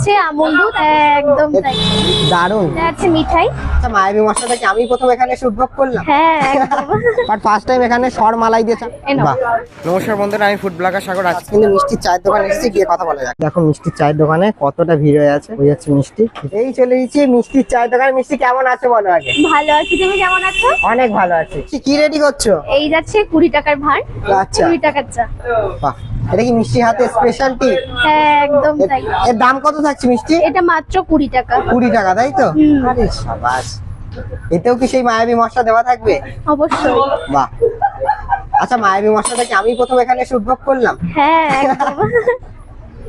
আছে আমন্ড দুধ, একদম তাই। দারুন। এটা আছে মিঠাই। আচ্ছা, মায়াবী মশলাটাকে আমি প্রথম এখানে এসে উদ্ভব করলাম। হ্যাঁ একদম। বাট ফার্স্ট টাইম এখানে সর মালাই দিয়েছে। এই নাও। বাহ। নমস্কার বন্ধুরা, আমি ফুড ব্লগার সাগর। আজ কিন্তু মিষ্টির চায়ের দোকানে এসেছি, গিয়ে কথা বলা যাক। দেখো মিষ্টির চায়ের দোকানে কতটা ভিড় হয়ে আছে, ওই হচ্ছে মিষ্টি। এই চলে এসেছি মিষ্টির চায়ের দোকানে। মিষ্টি কেমন আছে বলো আগে? ভালো আছি, তুমি কেমন আছো? অনেক ভালো আছি। কি রেডি করছো? এই যাচ্ছে 20 টাকার ভাঁড়। আচ্ছা, 20 টাকার চা। বাহ। এটা কি মিষ্টি হাতে স্পেশালিটি? হ্যাঁ একদম তাই। এর দাম কত থাকছে মিষ্টি? এটা মাত্র 20 টাকা। 20 টাকা, তাই তো? হুম। আরে সাবাস। এতেও কি সেই মায়াবী মশলা দেওয়া থাকবে? অবশ্যই। বাহ। আচ্ছা, মায়াবী মশলাটাকে আমি প্রথম এখানে এসে উদ্ভব করলাম। হ্যাঁ একদম।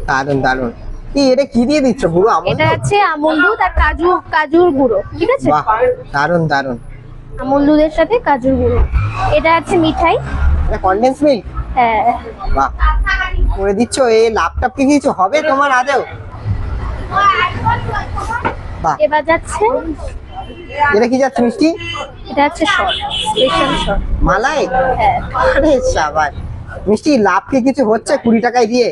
দারুন দারুন। কি এটা কি দিয়ে দিচ্ছ? পুরো আমন্ড? এটা আছে আমন্ড দুধ আর কাজুর গুঁড়ো, ঠিক আছে? বাহ, দারুন দারুন। আমন্ড দুধের সাথে কাজুর গুঁড়ো। এটা আছে মিঠাই। এটা কনডেন্স মিল্ক? হ্যাঁ। বাহ, করে দিচ্ছ। এই লাভটাপ কি কিছু হবে তোমার আদেও? বাহ। এবার যাচ্ছে, এটা কি যাচ্ছে মিষ্টি? এটা আছে শর্ট, স্পেশাল শর্ট। মালাই? হ্যাঁ। আরে সাবাস। মিষ্টি লাভ কি কিছু হচ্ছে 20 টাকায় দিয়ে?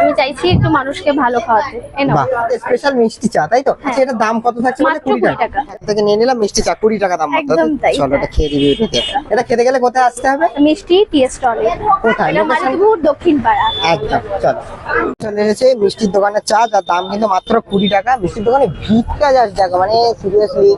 আমি চাইছি একটু মানুষকে ভালো খাওয়াতে। এই নাও। বাহ, স্পেশাল মিষ্টি চা, তাই তো? আচ্ছা, এটার দাম কত থাকছে? মানে মাত্র 20 20 টাকা। টাকা। থেকে নিয়ে নিলাম মিষ্টি চা, 20 টাকা দাম। একদম তাই, চলো এটা হ্যাঁ। খেয়ে দিবি। এটা খেতে গেলে কোথায় আসতে হবে? মিষ্টি টি স্টলে। কোথায়? এটা Location? মালিকপুর দক্ষিণ পাড়া। একদম। চলো, চলে এসেছে মিষ্টির দোকানের চা, যার দাম কিন্তু মাত্র 20 টাকা। মিষ্টির দোকানে ভিড়টা জাস্ট দেখো, মানে সিরিয়াসলি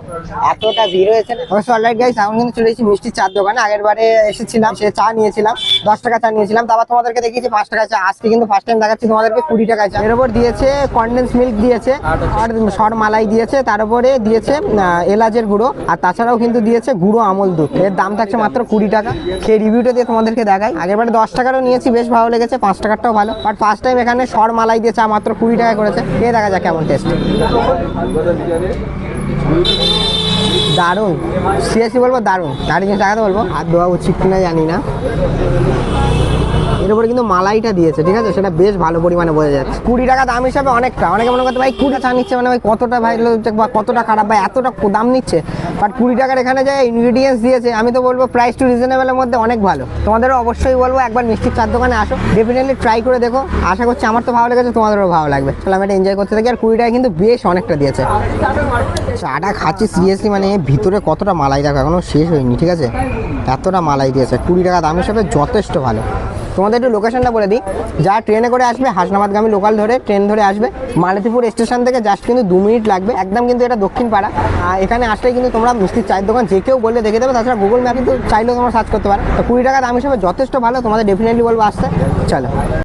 এতটা ভিড় হয়েছে। অবশ্য অলরাইট গাইস, এখন কিন্তু চলে এসেছি মিষ্টির চার দোকানে। আগের বারে এসেছিলাম, সে চা নিয়েছিলাম 10 টাকা চা নিয়েছিলাম, তারপর তোমাদেরকে দেখিয়েছি 5 টাকা চা। আজকে কিন্তু ফার্স্ট টাইম দেখাচ্ছি তোমাদেরকে 20 টাকা চা। এর উপর দিয়েছে কনডেন্স মিল্ক দিয়েছে, আর সর মালাই দিয়েছে, তার উপরে দিয়েছে এলাচের গুঁড়ো, আর তাছাড়াও কিন্তু দিয়েছে গুঁড়ো আমল দুধ। এর দাম থাকছে মাত্র 20 টাকা। সেই রিভিউটা দিয়ে তোমাদেরকে দেখাই। আগেরবারে 10 টাকারও নিয়েছি, বেশ ভালো লেগেছে। 5 টাকারটাও ভালো। বাট ফার্স্ট টাইম এখানে সর মালাই দিয়ে চা মাত্র 20 টাকা করেছে। খেয়ে দেখা যাক কেমন টেস্ট। দারুণ, সিরিয়াসলি বলবো দারুণ। দারুণ জিনিস দেখাতে বলবো, আর দেওয়া উচিত কিনা জানি না। এর উপরে কিন্তু মালাইটা দিয়েছে, ঠিক আছে? সেটা বেশ ভালো পরিমাণে বোঝা যাচ্ছে। 20 টাকা দাম হিসাবে অনেকটা। অনেকে মনে করতে ভাই 20 চা নিচ্ছে মানে ভাই কতটা ভালো বা কতটা খারাপ, বা এতটা দাম নিচ্ছে। বাট 20 টাকার এখানে যে ইনগ্রিডিয়েন্টস দিয়েছে, আমি তো বলবো প্রাইস টু রিজনেবলের মধ্যে অনেক ভালো। তোমাদেরও অবশ্যই বলবো একবার মিষ্টির চার দোকানে আসো, ডেফিনেটলি ট্রাই করে দেখো। আশা করছি আমার তো ভালো লেগেছে, তোমাদেরও ভালো লাগবে। চলো আমি এটা এনজয় করতে থাকি। আর 20 টাকা কিন্তু বেশ অনেকটা দিয়েছে। চাটা খাচ্ছি সিরিয়াসলি, মানে ভিতরে কতটা মালাই দেখো, এখনো শেষ হয়নি, ঠিক আছে? এতটা মালাই দিয়েছে। 20 টাকা দাম হিসাবে যথেষ্ট ভালো। তোমাদের একটু লোকেশনটা বলে দিই। যা ট্রেনে করে আসবে, হাসনাবাদগামী লোকাল ধরে ট্রেন ধরে আসবে, মালতীপুর স্টেশন থেকে জাস্ট কিন্তু 2 মিনিট লাগবে। একদম কিন্তু এটা দক্ষিণ পাড়া। এখানে আসলেই কিন্তু তোমরা মিষ্টির চায়ের দোকান যে কেউ বললে দেখে দেবে। তাছাড়া গুগল ম্যাপে কিন্তু চাইলেও তোমরা সার্চ করতে পারো। তো 20 টাকা দাম হিসেবে যথেষ্ট ভালো, তোমাদের ডেফিনেটলি বলবো আসতে। চলো।